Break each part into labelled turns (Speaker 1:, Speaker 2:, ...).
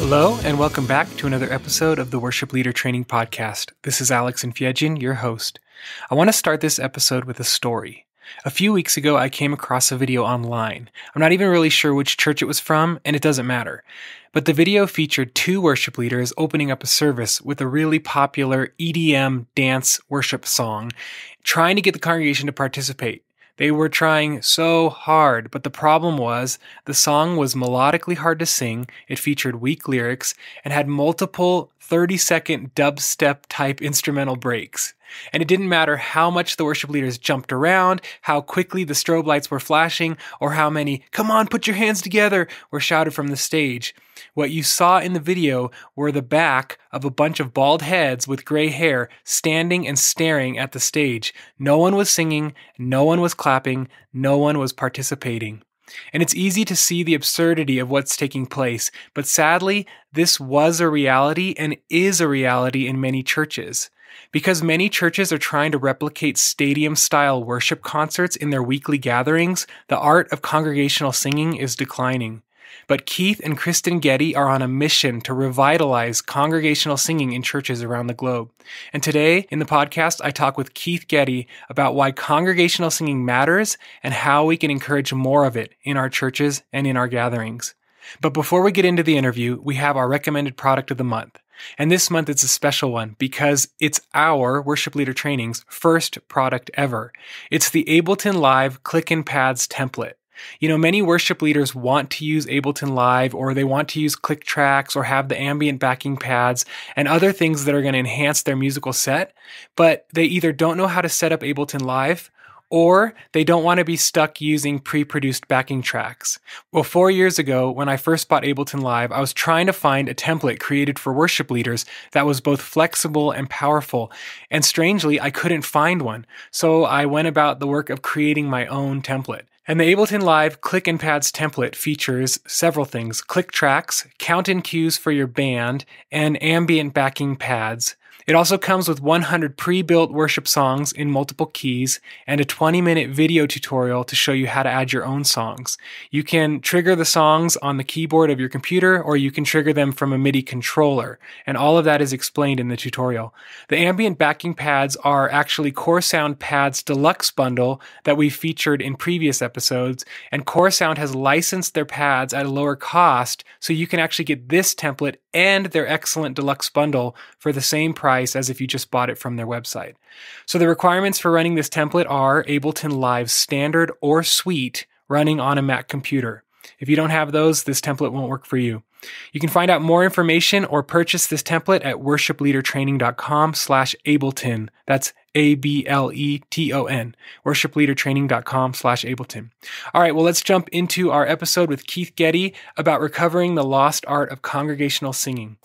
Speaker 1: Hello, and welcome back to another episode of the Worship Leader Training Podcast. This is Alex Infiegin, your host. I want to start this episode with a story. A few weeks ago, I came across a video online. I'm not even really sure which church it was from, and it doesn't matter. But the video featured two worship leaders opening up a service with a really popular EDM dance worship song, trying to get the congregation to participate. They were trying so hard, but the problem was the song was melodically hard to sing, it featured weak lyrics, and had multiple 30-second dubstep-type instrumental breaks. And it didn't matter how much the worship leaders jumped around, how quickly the strobe lights were flashing, or how many, "Come on, put your hands together," were shouted from the stage. What you saw in the video were the back of a bunch of bald heads with gray hair standing and staring at the stage. No one was singing, no one was clapping, no one was participating. And it's easy to see the absurdity of what's taking place, but sadly, this was a reality and is a reality in many churches. Because many churches are trying to replicate stadium-style worship concerts in their weekly gatherings, the art of congregational singing is declining. But Keith and Kristen Getty are on a mission to revitalize congregational singing in churches around the globe. And today, in the podcast, I talk with Keith Getty about why congregational singing matters and how we can encourage more of it in our churches and in our gatherings. But before we get into the interview, we have our recommended product of the month. And this month it's a special one because it's our Worship Leader Training's first product ever. It's the Ableton Live Click and Pads template. You know, many worship leaders want to use Ableton Live, or they want to use click tracks or have the ambient backing pads and other things that are going to enhance their musical set, but they either don't know how to set up Ableton Live or they don't want to be stuck using pre-produced backing tracks. Well, 4 years ago, when I first bought Ableton Live, I was trying to find a template created for worship leaders that was both flexible and powerful, and strangely, I couldn't find one. So I went about the work of creating my own template. And the Ableton Live Click and Pads template features several things: click tracks, count-in cues for your band, and ambient backing pads. It also comes with 100 pre-built worship songs in multiple keys and a 20-minute video tutorial to show you how to add your own songs. You can trigger the songs on the keyboard of your computer, or you can trigger them from a MIDI controller, and all of that is explained in the tutorial. The ambient backing pads are actually Core Sound Pads Deluxe bundle that we've featured in previous episodes, and Core Sound has licensed their pads at a lower cost, so you can actually get this template and their excellent deluxe bundle for the same price as if you just bought it from their website. So the requirements for running this template are Ableton Live Standard or Suite running on a Mac computer. If you don't have those, this template won't work for you. You can find out more information or purchase this template at worshipleadertraining.com/Ableton. That's Ableton. worshipleadertraining.com/Ableton. All right, well, let's jump into our episode with Keith Getty about recovering the lost art of congregational singing.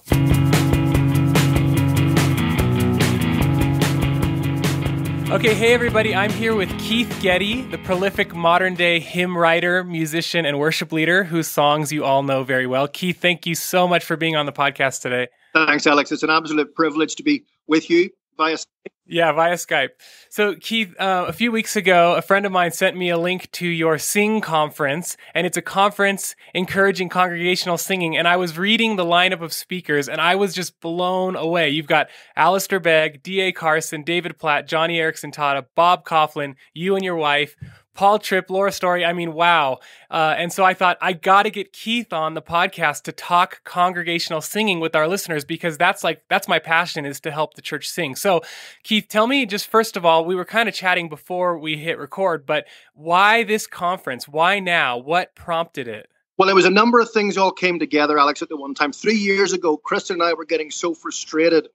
Speaker 1: Okay, hey everybody, I'm here with Keith Getty, the prolific modern-day hymn writer, musician, and worship leader whose songs you all know very well. Keith, thank you so much for being on the podcast today.
Speaker 2: Thanks, Alex. It's an absolute privilege to be with you via Skype.
Speaker 1: Yeah, via Skype. So, Keith, a few weeks ago, a friend of mine sent me a link to your Sing conference, and it's a conference encouraging congregational singing. And I was reading the lineup of speakers, and I was just blown away. You've got Alistair Begg, D.A. Carson, David Platt, Johnny Erickson Tata, Bob Coughlin, you and your wife, Paul Tripp, Laura Story. I mean, wow. And so I thought, I got to get Keith on the podcast to talk congregational singing with our listeners, because that's my passion, is to help the church sing. So Keith, tell me just first of all, we were kind of chatting before we hit record, but why this conference? Why now? What prompted it?
Speaker 2: Well, there was a number of things all came together, Alex, at the one time. 3 years ago, Kristen and I were getting so frustrated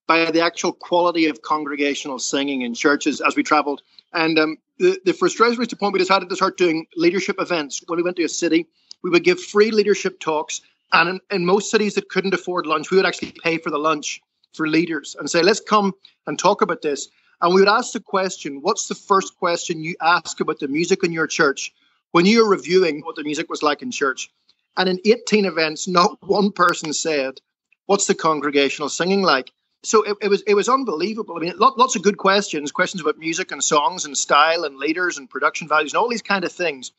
Speaker 2: by the actual quality of congregational singing in churches as we traveled. And the frustration was to the point we decided to start doing leadership events. When we went to a city, we would give free leadership talks. And in most cities that couldn't afford lunch, we would actually pay for the lunch for leaders and say, let's come and talk about this. And we would ask the question, what's the first question you ask about the music in your church when you're reviewing what the music was like in church? And in 18 events, not one person said, what's the congregational singing like? So it was unbelievable. I mean, lots of good questions about music and songs and style and leaders and production values and all these kind of things.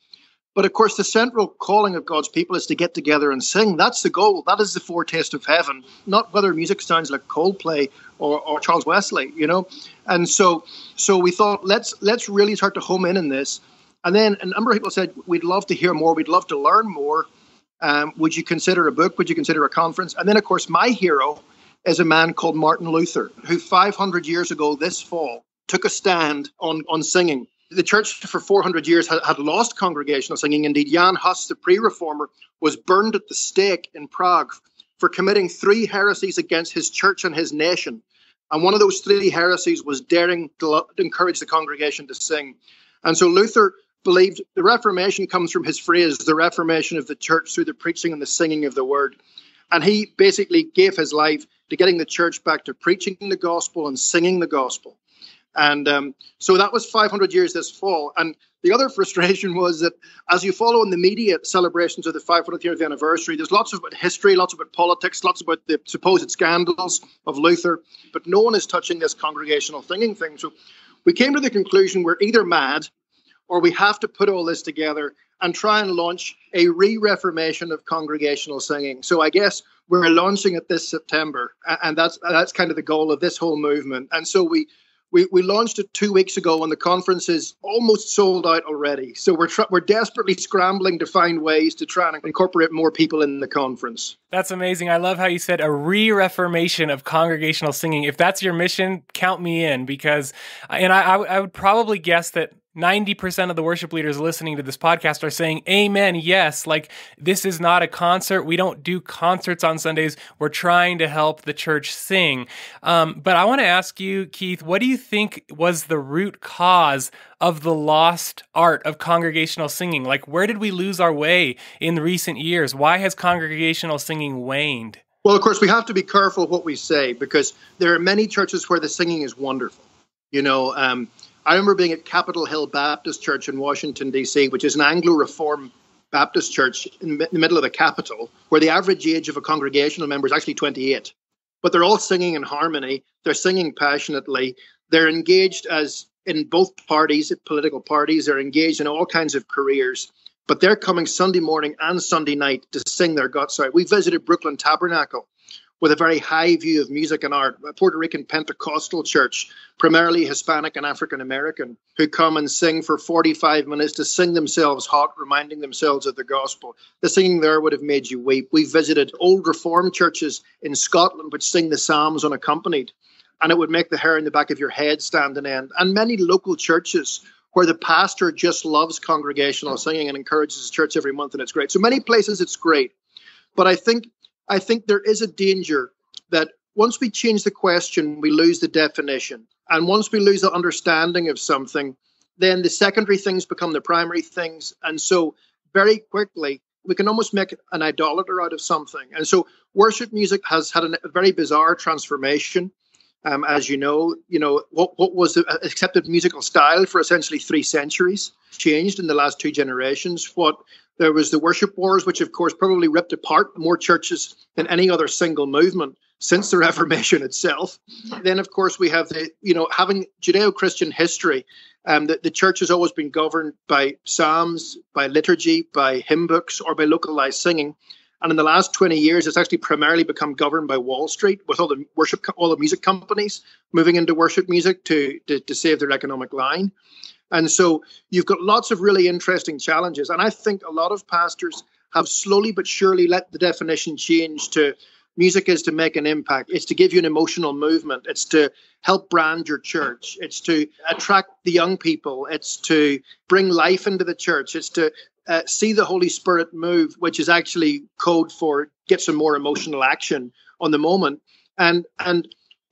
Speaker 2: But of course, the central calling of God's people is to get together and sing. That's the goal. That is the foretaste of heaven, not whether music sounds like Coldplay or Charles Wesley, you know. And so we thought, let's really start to home in this. And then a number of people said, we'd love to hear more. We'd love to learn more. Would you consider a book? Would you consider a conference? And then, of course, my hero is a man called Martin Luther, who 500 years ago this fall took a stand on singing. The church for 400 years had lost congregational singing. Indeed, Jan Hus, the pre-reformer, was burned at the stake in Prague for committing 3 heresies against his church and his nation. And one of those 3 heresies was daring to encourage the congregation to sing. And so Luther believed the Reformation comes from his phrase, the reformation of the church through the preaching and the singing of the word. And he basically gave his life to getting the church back to preaching the gospel and singing the gospel. And so that was 500 years this fall. And the other frustration was that as you follow in the media celebrations of the 500th year of the anniversary, there's lots about history, lots about politics, lots about the supposed scandals of Luther, but no one is touching this congregational singing thing. So we came to the conclusion we're either mad or we have to put all this together and try and launch a re-reformation of congregational singing. So I guess we're launching it this September, and that's kind of the goal of this whole movement. And so we launched it 2 weeks ago, and the conference is almost sold out already. So we're desperately scrambling to find ways to try and incorporate more people in the conference.
Speaker 1: That's amazing. I love how you said a re-reformation of congregational singing. If that's your mission, count me in, because, and I would probably guess that 90% of the worship leaders listening to this podcast are saying, amen, yes, like this is not a concert. We don't do concerts on Sundays. We're trying to help the church sing. But I want to ask you, Keith, what do you think was the root cause of the lost art of congregational singing? Like, where did we lose our way in recent years? Why has congregational singing waned?
Speaker 2: Well, of course, we have to be careful what we say, because there are many churches where the singing is wonderful. You know, I remember being at Capitol Hill Baptist Church in Washington, D.C., which is an Anglo-Reform Baptist church in the middle of the Capitol, where the average age of a congregational member is actually 28. But they're all singing in harmony. They're singing passionately. They're engaged as in both parties, political parties. They're engaged in all kinds of careers. But they're coming Sunday morning and Sunday night to sing their guts out. We visited Brooklyn Tabernacle with a very high view of music and art, a Puerto Rican Pentecostal church, primarily Hispanic and African American, who come and sing for 45 minutes to sing themselves hot, reminding themselves of the gospel. The singing there would have made you weep. We visited old Reformed churches in Scotland which sing the Psalms unaccompanied, and it would make the hair in the back of your head stand on end. And many local churches where the pastor just loves congregational singing and encourages his church every month, and it's great. So many places it's great. But I think there is a danger that once we change the question, we lose the definition. And once we lose the understanding of something, then the secondary things become the primary things. And so very quickly, we can almost make an idolater out of something. And so worship music has had a very bizarre transformation. As you know, what was the accepted musical style for essentially 3 centuries changed in the last 2 generations. There was the worship wars, which of course probably ripped apart more churches than any other single movement since the Reformation itself. Then, of course, we have having Judeo-Christian history. The church has always been governed by psalms, by liturgy, by hymn books, or by localized singing. And in the last 20 years, it's actually primarily become governed by Wall Street, with all the music companies moving into worship music to save their economic line. And so you've got lots of really interesting challenges. And I think a lot of pastors have slowly but surely let the definition change to music is to make an impact. It's to give you an emotional movement. It's to help brand your church. It's to attract the young people. It's to bring life into the church. It's to see the Holy Spirit move, which is actually code for get some more emotional action on the moment. And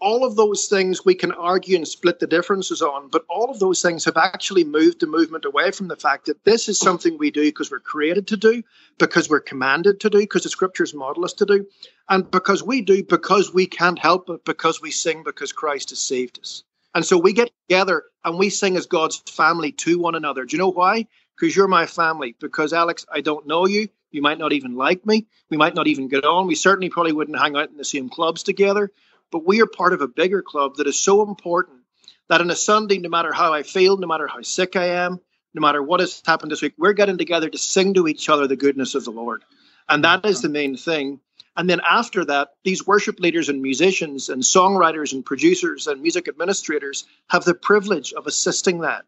Speaker 2: all of those things we can argue and split the differences on, but all of those things have actually moved the movement away from the fact that this is something we do because we're created to do, because we're commanded to do, because the scriptures model us to do, and because we do because we can't help it, because we sing because Christ has saved us. And so we get together and we sing as God's family to one another. Do you know why? Because you're my family. Because, Alex, I don't know you. You might not even like me. We might not even get on. We certainly probably wouldn't hang out in the same clubs together. But we are part of a bigger club that is so important that on a Sunday, no matter how I feel, no matter how sick I am, no matter what has happened this week, we're getting together to sing to each other the goodness of the Lord. And that is the main thing. And then after that, these worship leaders and musicians and songwriters and producers and music administrators have the privilege of assisting that,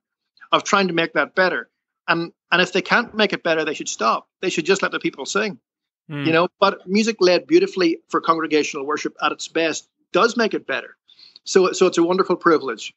Speaker 2: of trying to make that better. And if they can't make it better, they should stop. They should just let the people sing. But music led beautifully for congregational worship at its best does make it better. So it's a wonderful privilege.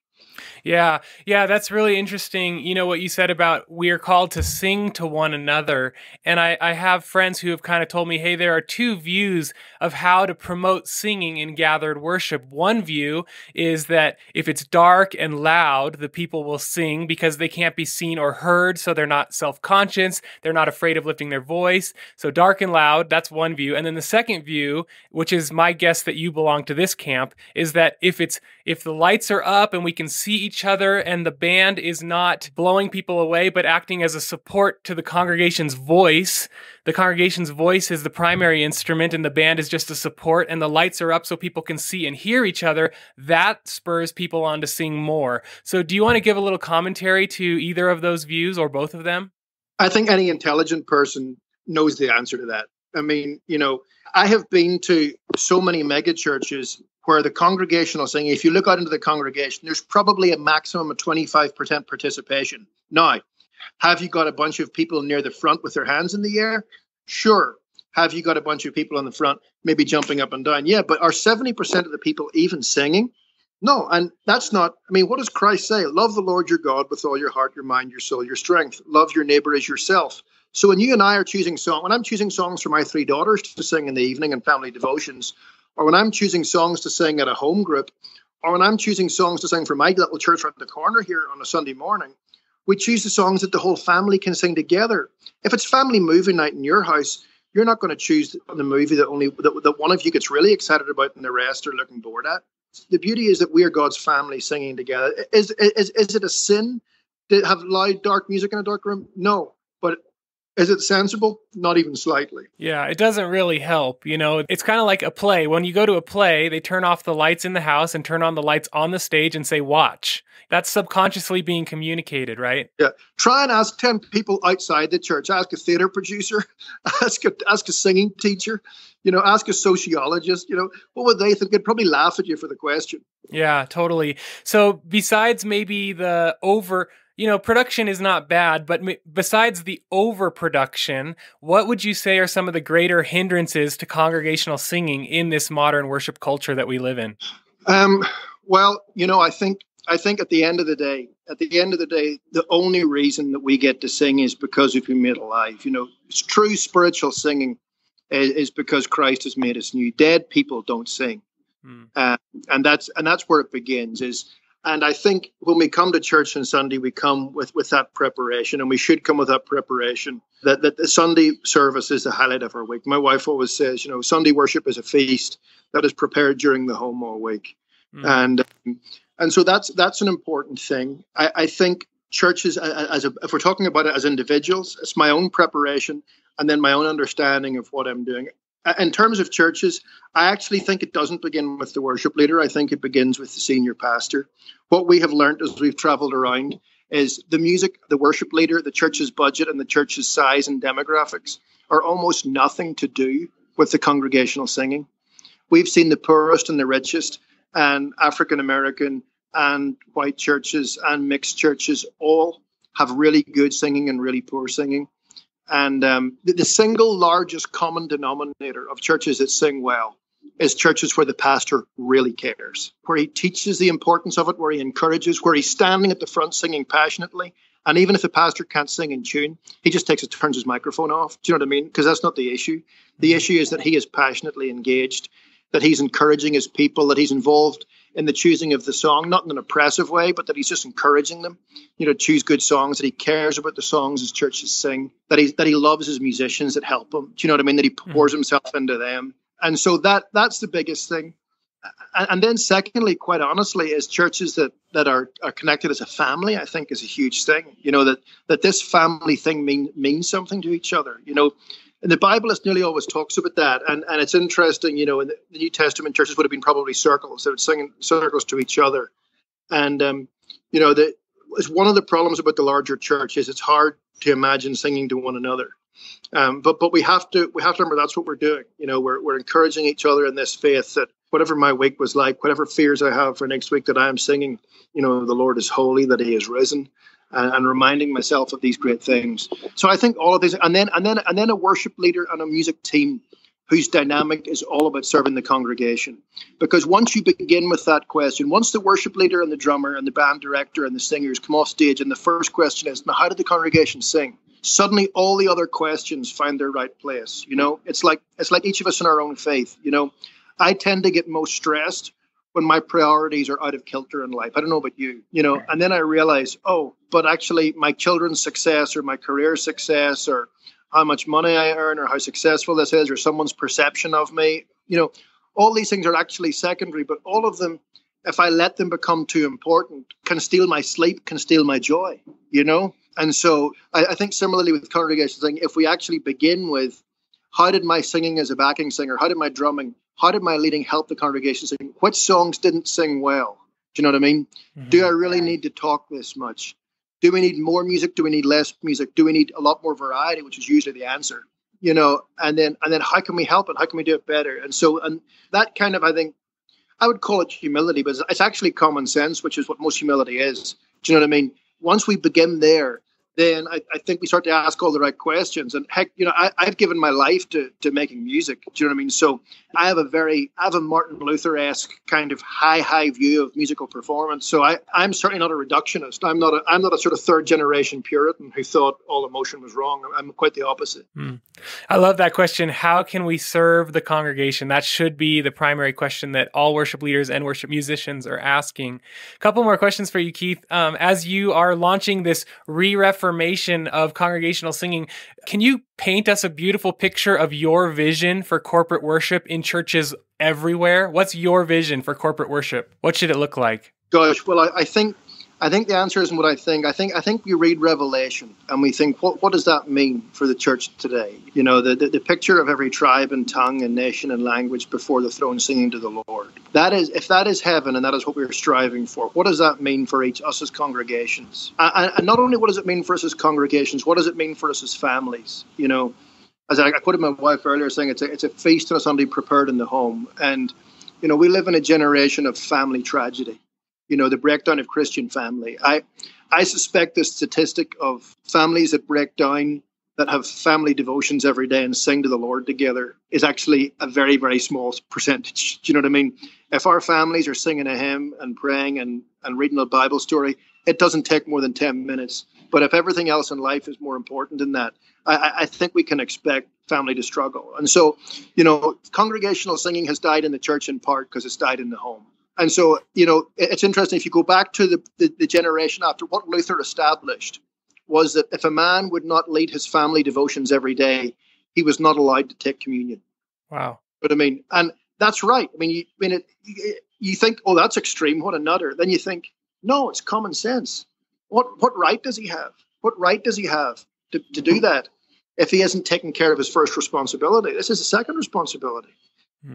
Speaker 1: Yeah, that's really interesting. You know, what you said about we are called to sing to one another. And I have friends who have kind of told me, hey, there are two views of how to promote singing in gathered worship. One view is that if it's dark and loud, the people will sing because they can't be seen or heard, so they're not self-conscious, they're not afraid of lifting their voice. So dark and loud, that's one view. And then the second view, which is my guess that you belong to this camp, is that if the lights are up and we can see each other and the band is not blowing people away but acting as a support to the congregation's voice, the congregation's voice is the primary instrument and the band is just a support, and the lights are up so people can see and hear each other, that spurs people on to sing more. So do you want to give a little commentary to either of those views or both of them?
Speaker 2: I think any intelligent person knows the answer to that. I mean, I have been to so many mega churches where the congregational singing, if you look out into the congregation, there's probably a maximum of 25% participation. Now, have you got a bunch of people near the front with their hands in the air? Sure. Have you got a bunch of people on the front maybe jumping up and down? Yeah, but are 70% of the people even singing? No, and that's not, what does Christ say? Love the Lord your God with all your heart, your mind, your soul, your strength. Love your neighbor as yourself. So when you and I are choosing songs, when I'm choosing songs for my 3 daughters to sing in the evening in family devotions, or when I'm choosing songs to sing at a home group, or when I'm choosing songs to sing for my little church around the corner here on a Sunday morning, we choose the songs that the whole family can sing together. If it's family movie night in your house, you're not going to choose the movie that one of you gets really excited about and the rest are looking bored at. The beauty is that we are God's family singing together. Is it a sin to have loud, dark music in a dark room? No. But is it sensible? Not even slightly.
Speaker 1: Yeah, it doesn't really help. It's kind of like a play. When you go to a play, they turn off the lights in the house and turn on the lights on the stage and say, watch. That's subconsciously being communicated, right?
Speaker 2: Yeah. Try and ask 10 people outside the church. Ask a theater producer. Ask a singing teacher. Ask a sociologist. What would they think? They'd probably laugh at you for the question.
Speaker 1: Yeah, totally. So besides maybe the production is not bad, but besides the overproduction, what would you say are some of the greater hindrances to congregational singing in this modern worship culture that we live in?
Speaker 2: Well, I think at the end of the day, the only reason that we get to sing is because we've been made alive. True spiritual singing is because Christ has made us new. Dead people don't sing. And that's where it begins. And I think when we come to church on Sunday, we come with that preparation, and we should come with that preparation that the Sunday service is the highlight of our week. My wife always says, Sunday worship is a feast that is prepared during the home all week. And so that's an important thing. I think churches, if we're talking about it as individuals, it's my own preparation and then my own understanding of what I'm doing. In terms of churches, I actually think it doesn't begin with the worship leader. I think it begins with the senior pastor. What we have learned as we've traveled around is the music, the worship leader, the church's budget, and the church's size and demographics are almost nothing to do with the congregational singing. We've seen the poorest and the richest and African American and white churches and mixed churches all have really good singing and really poor singing. And the single largest common denominator of churches that sing well is churches where the pastor really cares, where he teaches the importance of it, where he encourages, where he's standing at the front singing passionately. And even if the pastor can't sing in tune, he just turns his microphone off. Do you know what I mean? Because that's not the issue. The issue is that he is passionately engaged, that he's encouraging his people, that he's involved in the choosing of the song, not in an oppressive way, but that he's just encouraging them, choose good songs, that he cares about the songs his churches sing, that he loves his musicians that help him. Do you know what I mean? That he pours himself into them. And so that's the biggest thing. And then secondly, quite honestly, is churches that are connected as a family, I think is a huge thing, that this family thing means something to each other, And the Bible nearly always talks about that. And it's interesting, in the New Testament, churches would have been probably circles. They would sing in circles to each other. And, is one of the problems about the larger church is it's hard to imagine singing to one another. But we have to remember that's what we're doing. We're encouraging each other in this faith that whatever my week was like, whatever fears I have for next week, that I am singing, the Lord is holy, that He is risen, and reminding myself of these great things. So I think all of these, and then a worship leader and a music team whose dynamic is all about serving the congregation. Because once you begin with that question, once the worship leader and the drummer and the band director and the singers come off stage, and the first question is, now how did the congregation sing? Suddenly all the other questions find their right place. It's like each of us in our own faith. I tend to get most stressed when my priorities are out of kilter in life. I don't know about you, and then I realize, but actually my children's success or my career success or how much money I earn or how successful this is or someone's perception of me, all these things are actually secondary, but all of them, if I let them become too important, can steal my sleep, can steal my joy, And so I think similarly with congregation singing, if we actually begin with, how did my singing as a backing singer, how did my drumming, how did my leading help the congregation sing? Which songs didn't sing well? Do you know what I mean? Mm-hmm. Do I really need to talk this much? Do we need more music? Do we need less music? Do we need a lot more variety, which is usually the answer? And then how can we help it? How can we do it better? And that kind of, I think, I would call it humility, but it's actually common sense, which is what most humility is. Do you know what I mean? Once we begin there, then I think we start to ask all the right questions. And heck, I've given my life to making music. Do you know what I mean? So I have a Martin Luther-esque kind of high view of musical performance. So I'm certainly not a reductionist. I'm not a sort of third generation Puritan who thought all emotion was wrong. I'm quite the opposite.
Speaker 1: I love that question. How can we serve the congregation? That should be the primary question that all worship leaders and worship musicians are asking. A couple more questions for you, Keith. As you are launching this reformation of congregational singing, can you paint us a beautiful picture of your vision for corporate worship in churches everywhere? What's your vision for corporate worship? What should it look like?
Speaker 2: Gosh, well, I think the answer isn't what I think. I think we read Revelation and we think, what does that mean for the church today? The picture of every tribe and tongue and nation and language before the throne singing to the Lord. If that is heaven and that is what we're striving for, what does that mean for us as congregations? And not only what does it mean for us as congregations, what does it mean for us as families? As I quoted my wife earlier, saying it's a feast on a Sunday prepared in the home. And, we live in a generation of family tragedy. The breakdown of Christian family. I suspect the statistic of families that break down, that have family devotions every day and sing to the Lord together, is actually a very, very small percentage. Do you know what I mean? If our families are singing a hymn and praying and reading a Bible story, it doesn't take more than 10 minutes. But if everything else in life is more important than that, I think we can expect family to struggle. And so, congregational singing has died in the church in part because it's died in the home. And so, it's interesting, if you go back to the generation after, what Luther established was that if a man would not lead his family devotions every day, he was not allowed to take communion.
Speaker 1: Wow.
Speaker 2: But I mean, and that's right. You think, oh, that's extreme, what a nutter. Then you think, no, it's common sense. What right does he have? What right does he have to do that if he hasn't taken care of his first responsibility? This is a second responsibility.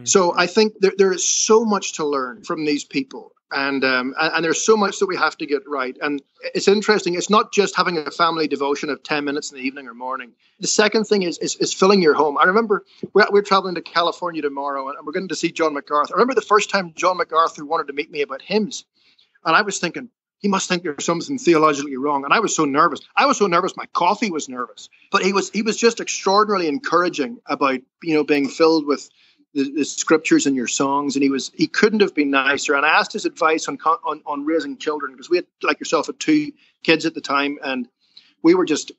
Speaker 2: So I think there is so much to learn from these people, and there's so much that we have to get right. And it's interesting. It's not just having a family devotion of 10 minutes in the evening or morning. The second thing is filling your home. I remember we're traveling to California tomorrow, and we're going to see John MacArthur. I remember the first time John MacArthur wanted to meet me about hymns, and I was thinking, he must think there's something theologically wrong. And I was so nervous. My coffee was nervous. But he was just extraordinarily encouraging about being filled with the scriptures in your songs, and he couldn't have been nicer. And I asked his advice on raising children, because we had, like yourself, had 2 kids at the time, and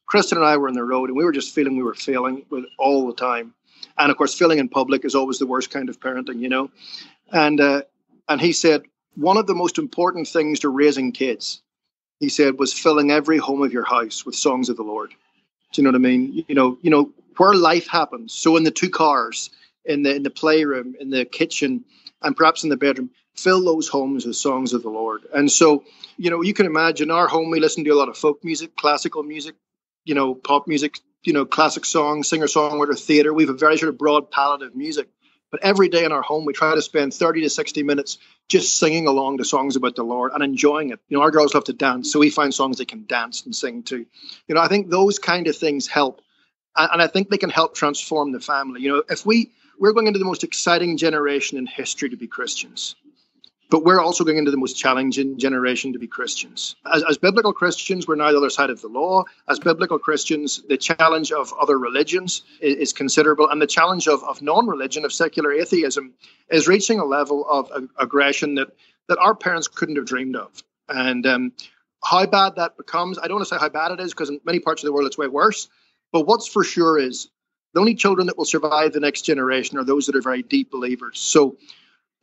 Speaker 2: Kristen and I were on the road, and we were just feeling we were failing with all the time. And of course, failing in public is always the worst kind of parenting, And he said, one of the most important things to raising kids, he said, was filling every home of your house with songs of the Lord. Do you know what I mean? Where life happens. So in the 2 cars, in the playroom, in the kitchen, and perhaps in the bedroom, fill those homes with songs of the Lord. And so, you can imagine our home, we listen to a lot of folk music, classical music, pop music, classic songs, singer-songwriter, theater. We have a very sort of broad palette of music. But every day in our home, we try to spend 30 to 60 minutes just singing along to songs about the Lord and enjoying it. Our girls love to dance, so we find songs they can dance and sing to. I think those kind of things help. And I think they can help transform the family. If we're going into the most exciting generation in history to be Christians, but we're also going into the most challenging generation to be Christians. As biblical Christians, we're now the other side of the law. As biblical Christians, the challenge of other religions is considerable. And the challenge of non-religion, of secular atheism, is reaching a level of aggression that our parents couldn't have dreamed of. And how bad that becomes, I don't want to say how bad it is, because in many parts of the world it's way worse. But what's for sure is the only children that will survive the next generation are those that are very deep believers. So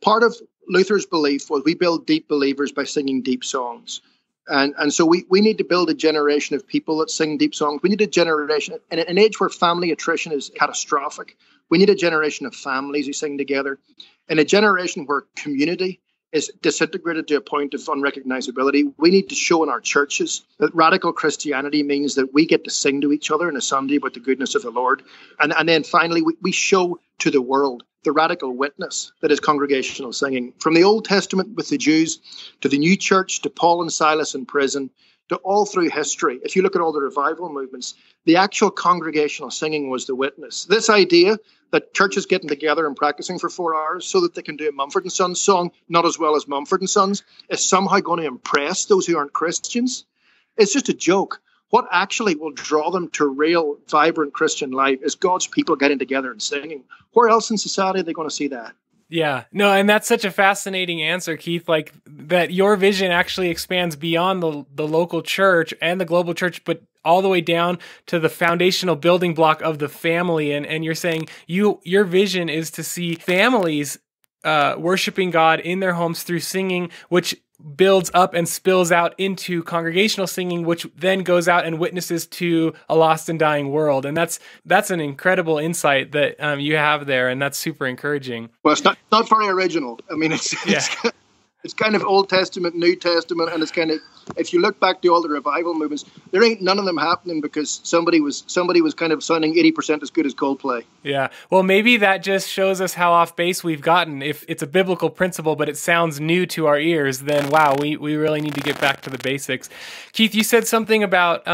Speaker 2: part of Luther's belief was we build deep believers by singing deep songs. And so we need to build a generation of people that sing deep songs. We need a generation, in an age where family attrition is catastrophic, we need a generation of families who sing together. In a generation where community is disintegrated to a point of unrecognizability, we need to show in our churches that radical Christianity means that we get to sing to each other on a Sunday about the goodness of the Lord. And then finally, we show to the world the radical witness that is congregational singing. From the Old Testament with the Jews, to the New Church, to Paul and Silas in prison, to all through history. If you look at all the revival movements, the actual congregational singing was the witness. This idea that churches getting together and practicing for 4 hours so that they can do a Mumford & Sons song, not as well as Mumford & Sons, is somehow going to impress those who aren't Christians. It's just a joke. What actually will draw them to real, vibrant Christian life is God's people getting together and singing. Where else in society are they going to see that?
Speaker 1: Yeah, no, and that's such a fascinating answer, Keith, like that your vision actually expands beyond the local church and the global church, but all the way down to the foundational building block of the family. And you're saying your vision is to see families worshiping God in their homes through singing, which builds up and spills out into congregational singing, which then goes out and witnesses to a lost and dying world. And that's an incredible insight that you have there, and that's super encouraging.
Speaker 2: Well, it's not very original. I mean, it's kind of Old Testament, New Testament, and it's kind of, if you look back to all the revival movements, there ain't none of them happening because somebody was kind of sounding 80% as good as Coldplay.
Speaker 1: Yeah. Well, maybe that just shows us how off base we've gotten. If it's a biblical principle, but it sounds new to our ears, then wow, we really need to get back to the basics. Keith, you said something about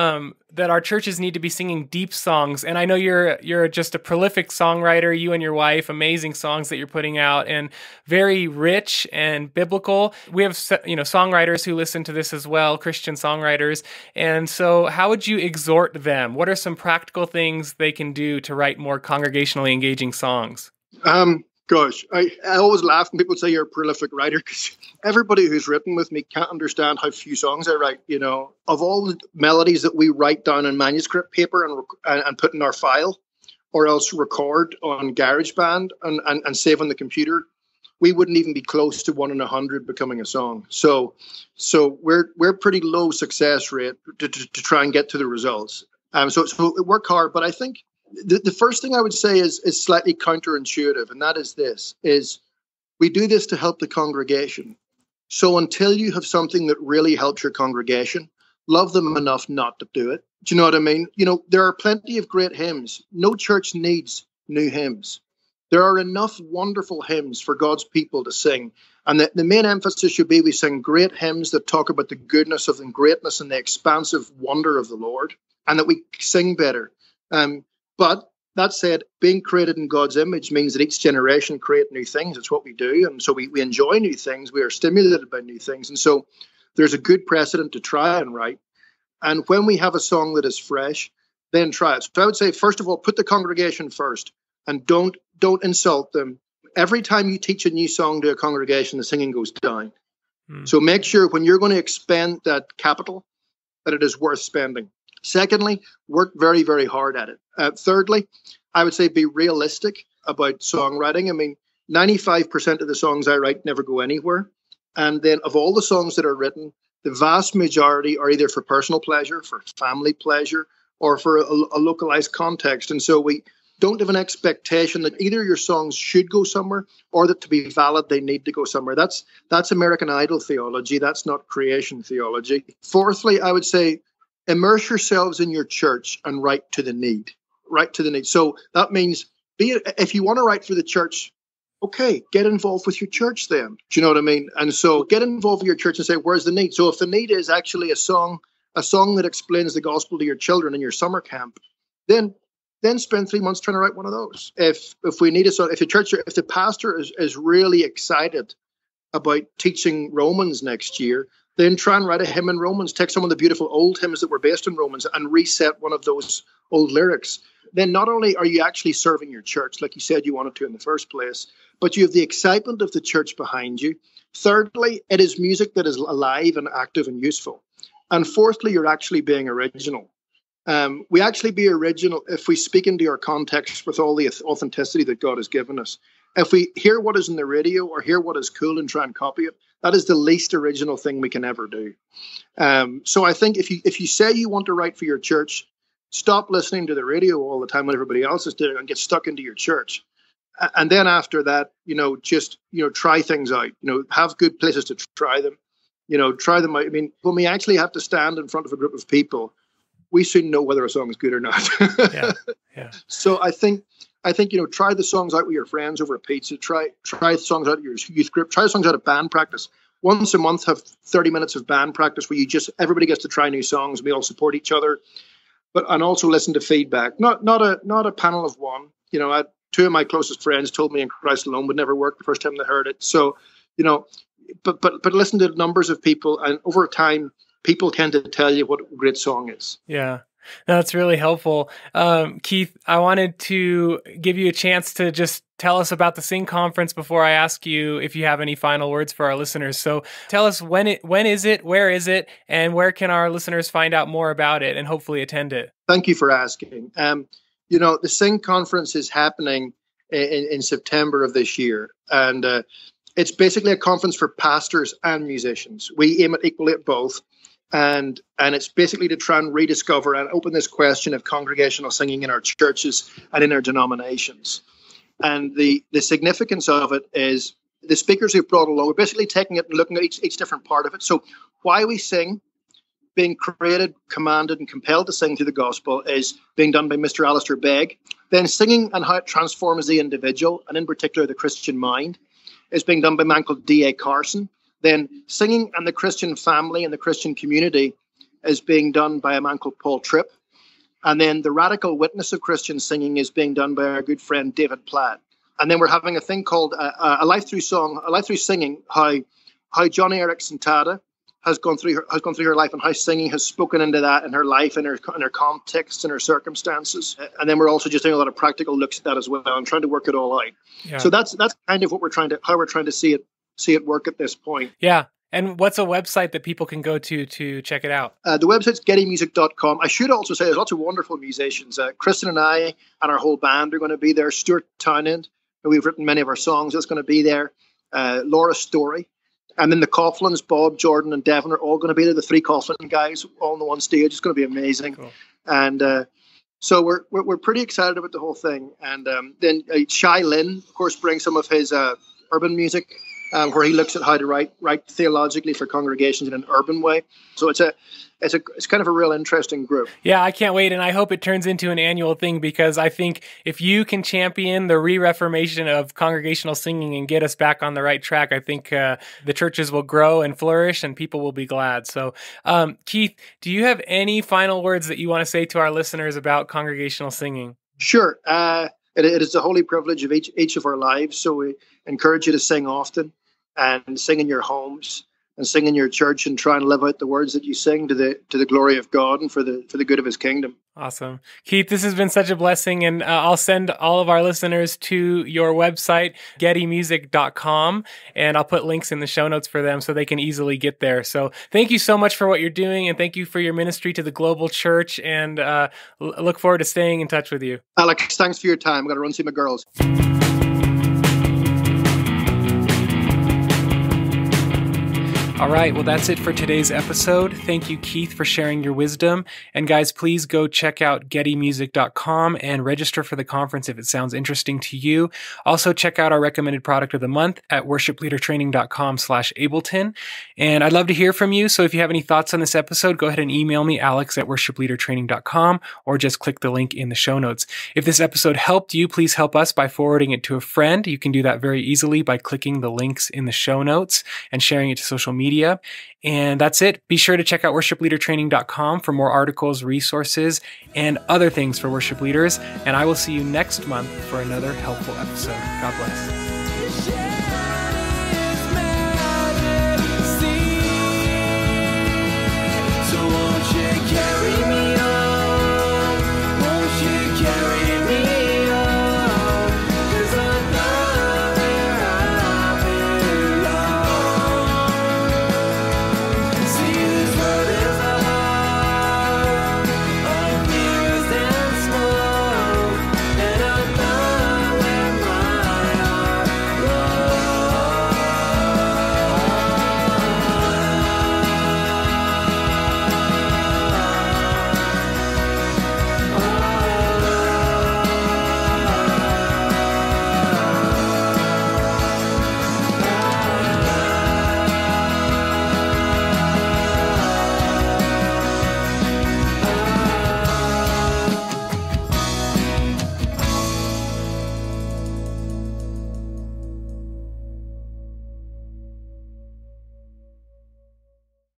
Speaker 1: that our churches need to be singing deep songs. And I know you're just a prolific songwriter, you and your wife, amazing songs that you're putting out and very rich and biblical. We have, songwriters who listen to this as well, Christian songwriters. And so how would you exhort them? What are some practical things they can do to write more congregationally engaging songs?
Speaker 2: Gosh, I always laugh when people say you're a prolific writer because everybody who's written with me can't understand how few songs I write. Of all the melodies that we write down on manuscript paper and put in our file, or else record on GarageBand and save on the computer, we wouldn't even be close to 1 in 100 becoming a song. So we're pretty low success rate to try and get to the results. So work hard, but I think the first thing I would say is slightly counterintuitive, and that is this, is we do this to help the congregation. So until you have something that really helps your congregation, love them enough not to do it. Do you know what I mean? There are plenty of great hymns. No church needs new hymns. There are enough wonderful hymns for God's people to sing. And the main emphasis should be we sing great hymns that talk about the goodness of and greatness and the expansive wonder of the Lord, and that we sing better. But that said, being created in God's image means that each generation create new things. It's what we do. And so we enjoy new things. We are stimulated by new things. And so there's a good precedent to try and write. And when we have a song that is fresh, then try it. So I would say, first of all, put the congregation first and don't insult them. Every time you teach a new song to a congregation, the singing goes down. So make sure when you're going to expend that capital, that it is worth spending. Secondly, work very, very hard at it. Thirdly, I would say be realistic about songwriting. I mean, 95% of the songs I write never go anywhere. And then of all the songs that are written, the vast majority are either for personal pleasure, for family pleasure, or for a localized context. And so we don't have an expectation that either your songs should go somewhere or that to be valid, they need to go somewhere. That's American Idol theology. That's not creation theology. Fourthly, I would say, immerse yourselves in your church and write to the need. Write to the need. So that means, if you want to write for the church, okay, get involved with your church then. Do you know what I mean? And so get involved with your church and say, where's the need? So if the need is actually a song that explains the gospel to your children in your summer camp, then spend 3 months trying to write one of those. If we need a song, if the pastor is really excited about teaching Romans next year, then try and write a hymn in Romans. Take some of the beautiful old hymns that were based in Romans and reset one of those old lyrics. Then not only are you actually serving your church, like you said you wanted to in the first place, but you have the excitement of the church behind you. Thirdly, it is music that is alive and active and useful. And fourthly, you're actually being original. We actually be original if we speak into our context with all the authenticity that God has given us. If we hear what is in the radio or hear what is cool and try and copy it, that is the least original thing we can ever do. So I think if you say you want to write for your church, stop listening to the radio all the time when everybody else is doing and get stuck into your church. And then after that, just try things out. Have good places to try them. Try them out. I mean, when we actually have to stand in front of a group of people, we soon know whether a song is good or not.
Speaker 1: Yeah.
Speaker 2: So I think try the songs out with your friends over a pizza. Try songs out at your youth group. Try songs out at band practice. Once a month, have 30 minutes of band practice where everybody gets to try new songs. We all support each other, and also listen to feedback. Not a panel of one. Two of my closest friends told me in Christ alone would never work the first time they heard it. So, but listen to numbers of people, and over time, people tend to tell you what a great song is.
Speaker 1: Yeah. That's really helpful. Keith, I wanted to give you a chance to just tell us about the Sing Conference before I ask you if you have any final words for our listeners. So tell us when is it, where is it, and where can our listeners find out more about it and hopefully attend it?
Speaker 2: Thank you for asking. The Sing Conference is happening in September of this year, and it's basically a conference for pastors and musicians. We aim at equally at both. And it's basically to try and rediscover and open this question of congregational singing in our churches and in our denominations. And the significance of it is the speakers who've brought along, we're basically taking it and looking at each different part of it. So why we sing, being created, commanded, and compelled to sing through the gospel is being done by Mr. Alistair Begg. Then singing and how it transforms the individual, and in particular the Christian mind, is being done by a man called D.A. Carson. Then singing and the Christian family and the Christian community is being done by a man called Paul Tripp. And then the radical witness of Christian singing is being done by our good friend David Platt. And then we're having a thing called a life through singing, how Johnny Erickson Tada has gone through her life and how singing has spoken into that in her life and her context and her circumstances. And then we're also just doing a lot of practical looks at that as well and trying to work it all out. Yeah. So that's kind of what how we're trying to see it work at this point.
Speaker 1: Yeah. And what's a website that people can go to check it out?
Speaker 2: The website's gettymusic.com. I should also say there's lots of wonderful musicians. Kristen and I and our whole band are going to be there. Stuart Townend, who we've written many of our songs, is going to be there. Laura Story. And then the Coughlins, Bob, Jordan, and Devon are all going to be there. The three Coughlin guys all on the one stage. It's going to be amazing. Cool. And so we're pretty excited about the whole thing. And then Shai Lin, of course, brings some of his urban music. Where he looks at how to write theologically for congregations in an urban way. So it's kind of a real interesting group.
Speaker 1: Yeah, I can't wait, and I hope it turns into an annual thing, because I think if you can champion the re-reformation of congregational singing and get us back on the right track, I think the churches will grow and flourish, and people will be glad. So, Keith, do you have any final words that you want to say to our listeners about congregational singing?
Speaker 2: Sure. It is a holy privilege of each of our lives, so we encourage you to sing often and sing in your homes and sing in your church and try and live out the words that you sing to the glory of God and for the good of His kingdom.
Speaker 1: Awesome. Keith, this has been such a blessing, and I'll send all of our listeners to your website, gettymusic.com, and I'll put links in the show notes for them so they can easily get there. So thank you so much for what you're doing, and thank you for your ministry to the global church, and look forward to staying in touch with you.
Speaker 2: Alex, thanks for your time. I've got to run see my girls.
Speaker 1: All right, well, that's it for today's episode. Thank you, Keith, for sharing your wisdom. And guys, please go check out gettymusic.com and register for the conference if it sounds interesting to you. Also, check out our recommended product of the month at worshipleadertraining.com/Ableton. And I'd love to hear from you. So if you have any thoughts on this episode, go ahead and email me, alex@worshipleadertraining.com, or just click the link in the show notes. If this episode helped you, please help us by forwarding it to a friend. You can do that very easily by clicking the links in the show notes and sharing it to social media. And that's it. Be sure to check out worshipleadertraining.com for more articles, resources, and other things for worship leaders. And I will see you next month for another helpful episode. God bless.